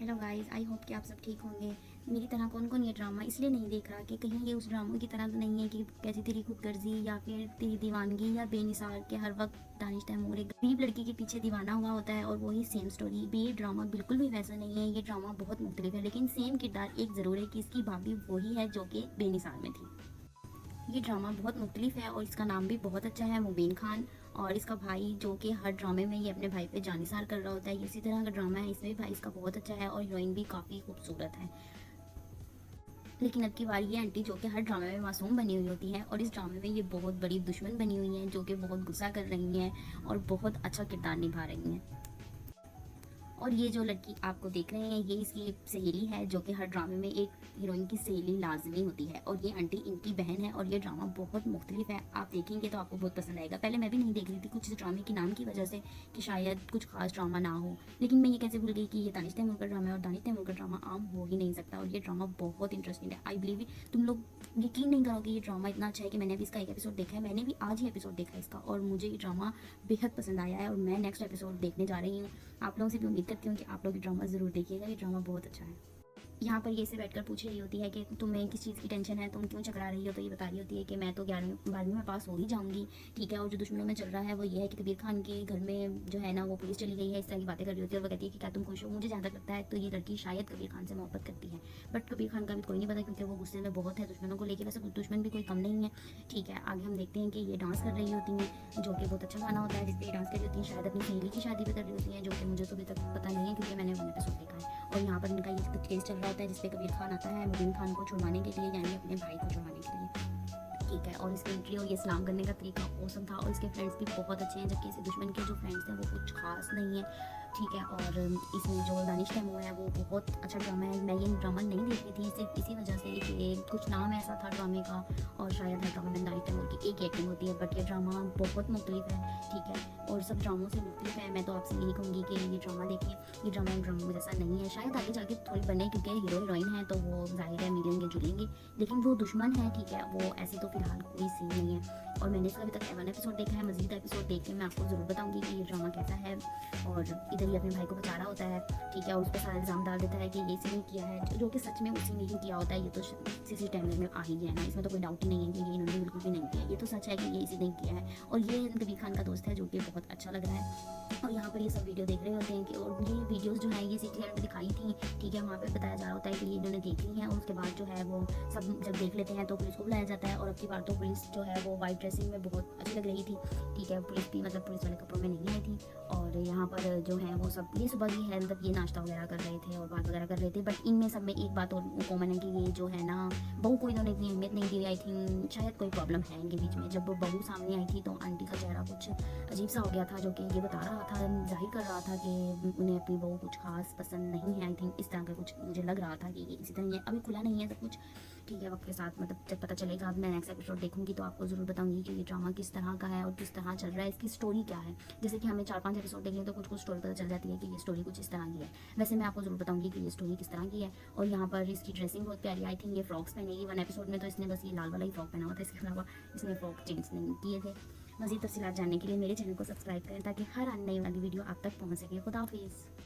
Hello guys, I hope कि आप सब ठीक होंगे। मेरी तरह कौन कौन ये ड्रामा इसलिए नहीं देख रहा कि कहीं ये उस ड्रामों की तरह तो नहीं है कि कैसी तेरी खुदगर्जी या फिर तेरी दीवानगी या बेनिसार के हर वक्त दानिश तैमूर एक गरीब लड़की के पीछे दीवाना हुआ होता है और वही सेम स्टोरी। ये ड्रामा बिल्कुल भी वैसा नहीं है। ये ड्रामा बहुत मुख्तलिफ है, लेकिन सेम किरदार एक ज़रूर है कि इसकी भाभी वही है जो कि बेनिसार में थी। ये ड्रामा बहुत मुख्तलिफ है और इसका नाम भी बहुत अच्छा है, मुबीन खान। और इसका भाई जो कि हर ड्रामे में ये अपने भाई पे जानिसार कर रहा होता है, इसी तरह का ड्रामा है। इसमें भी भाई इसका बहुत अच्छा है और हीरोइन भी काफ़ी खूबसूरत है। लेकिन अब की बारी ये आंटी जो कि हर ड्रामे में मासूम बनी हुई होती है और इस ड्रामे में ये बहुत बड़ी दुश्मन बनी हुई हैं जो कि बहुत गुस्सा कर रही हैं और बहुत अच्छा किरदार निभा रही हैं। और ये जो लड़की आपको देख रहे हैं ये इसकी सहेली है जो कि हर ड्रामे में एक हीरोइन की सहेली लाजमी होती है और ये आंटी इनकी बहन है। और ये ड्रामा बहुत मुख्तलिफ है, आप देखेंगे तो आपको बहुत पसंद आएगा। पहले मैं भी नहीं देख रही थी कुछ इस ड्रामे के नाम की वजह से कि शायद कुछ खास ड्रामा ना हो, लेकिन मैं ये कैसे भूल गई कि ये दानिश तैमूर का ड्रामा है और दानिश तैमूर का ड्रामा आम हो ही नहीं सकता। और ये ड्रामा बहुत इंटरेस्टिंग है। आई बिलीव तुम लोग यकीन नहीं करोगे ये ड्रामा इतना अच्छा है कि मैंने भी इसका एक एपिसोड देखा है। मैंने भी आज ही एपिसोड देखा है इसका और मुझे ये ड्रामा बेहद पसंद आया है और मैं नेक्स्ट एपिसोड देखने जा रही हूँ। आप लोगों से भी उम्मीद करती हूँ कि आप लोग ये ड्रामा ज़रूर देखिएगा। ये ड्रामा बहुत अच्छा है। यहाँ पर ये से बैठकर पूछ रही होती है कि तुम्हें किस चीज़ की टेंशन है, तुम क्यों चकरा रही हो। तो ये बता रही होती है कि मैं तो 11वीं में पास हो ही जाऊँगी, ठीक है। और जो दुश्मनों में चल रहा है वो ये है कि कबीर खान के घर में जो है ना वो पुलिस चली गई है। इस तरह की बातें कर रही होती है और वो कहती है कि क्या तुम खुश हो। मुझे जहाँ तक लगता है तो ये लड़की शायद कबीर खान से मोहब्बत करती है, बट कबीर खान का भी कोई नहीं पता क्योंकि वो गुस्से में बहुत है दुश्मनों को लेकर। वैसे दुश्मन भी कोई कम नहीं है, ठीक है। आगे हम देखते हैं कि ये डांस कर रही होती हैं जो कि बहुत अच्छा गाना होता है जिस पर डांस कर रही होती हैं। शायद अपनी सहेली की शादी भी कर रही होती हैं जो कि मुझे तो अभी तक पता नहीं है क्योंकि मैंने वन एपिसोड देखा है। और यहाँ पर इनका ये केस चल रहा होता है जिसपे कबीर खान आता है मुबीन खान को छुड़वाने के लिए, यानी अपने भाई को छुड़वाने के लिए, ठीक है। और इसकी एंट्री और ये सलाम करने का तरीका औसम था और इसके फ्रेंड्स भी बहुत अच्छे हैं, जबकि इसे दुश्मन के जो फ्रेंड्स हैं वो कुछ खास नहीं है, ठीक है। और इसमें जो दानिश तैमूर है वो बहुत अच्छा ड्रामा है। मैं ये ड्रामा नहीं देख रही थी सिर्फ इसी वजह से कि कुछ नाम ऐसा था ड्रामे का और शायद हर ड्रामे में दानिश तैमूर की एक एक्टिंग होती है, बट ये ड्रामा बहुत मुख्तलिफ है, ठीक है। और सब ड्रामों से मुख्तलिफ है। मैं तो आपसे यही कहूँगी कि ये ड्रामा देखिए। ये ड्रामा जैसा नहीं है, शायद आगे जाके थोड़ी बने क्योंकि हीरो हीरोइन है तो वो जाहिर है मिलेंगे जुलेंगे, लेकिन वो दुश्मन है, ठीक है। वो ऐसी तो फिलहाल कोई सीन नहीं है। और मैंने इसका अभी तक 1 एपिसोड देखा है, मजीद एपिसोड देख के मैं आपको ज़रूर बताऊंगी कि ये ड्रामा कैसा है। और इधर ही अपने भाई को बचा रहा होता है, ठीक है। और उस पर सारा इल्ज़ाम डाल देता है कि ये इसी ने किया है, जो कि सच में उसी ने ही किया होता है। ये तो सीसी कैमरे में आ ही गया है ना, इसमें तो कोई डाउट ही नहीं है कि ये इन्होंने बिल्कुल भी नहीं किया। ये तो सच है कि ये इसी ने किया है और ये कबीर खान का दोस्त है जो कि बहुत अच्छा लग रहा है। और यहाँ पर ये सब वीडियो देख रहे होते हैं कि और ये वीडियोस जो है ये सीटीआर में दिखाई थी, ठीक है। वहाँ पे बताया जा रहा होता है कि ये इन्होंने देख ली है और उसके बाद जो है वो सब जब देख लेते हैं तो पुलिस को बुलाया जाता है। और अब की बार तो पुलिस जो है वो वाइट ड्रेसिंग में बहुत अच्छी लग रही थी, ठीक है। पुलिस भी मतलब पुलिस वाले कपड़ों में नहीं आई थी। और यहाँ पर जो है वो सब ये सुबह की है, मतलब ये नाश्ता वगैरह कर रहे थे और बात वगैरह कर रहे थे। बट इनमें सब में एक बात और कॉमन है कि ये जो है ना बहू को इन्होंने इतनी अहमियत नहीं दी। आई थिंक शायद कोई प्रॉब्लम है इनके बीच में। जब बहू सामने आई थी तो आंटी का चेहरा कुछ अजीब सा हो गया था, जो कि ये बता रहा था, जाहिर कर रहा था कि उन्हें अपनी बहू कुछ खास पसंद नहीं है। आई थिंक इस तरह का कुछ मुझे लग रहा था कि ये इसी तरह है। अभी खुला नहीं है सब कुछ, ठीक है। वक्त के साथ मतलब जब पता चलेगा, अब मैं नेक्स्ट एपिसोड देखूंगी तो आपको ज़रूर बताऊंगी कि ये ड्रामा किस तरह का है और किस तरह चल रहा है, इसकी स्टोरी क्या है। जैसे कि हमें 4-5 एपिसोड देखें तो कुछ स्टोरी पता चल जाती है कि ये स्टोरी कुछ इस तरह की है। वैसे मैं आपको ज़रूर बताऊंगी कि ये स्टोरी किस तरह की है। और यहाँ पर इसकी ड्रेसिंग बहुत प्यारी। आई थिंक ये फ्रॉक्स पहनेगी 1 एपिसोड में, तो इसने बस ये लाल वाला ही फ्रॉक पहना हुआ था, इसके अलावा इसने फ्रॉक चेंज नहीं किए थे। मज़ीद तफसीलात जानने के लिए मेरे चैनल को सब्सक्राइब करें ताकि हर आने वाली वीडियो आप तक पहुँच सके। खुदा हाफिज़।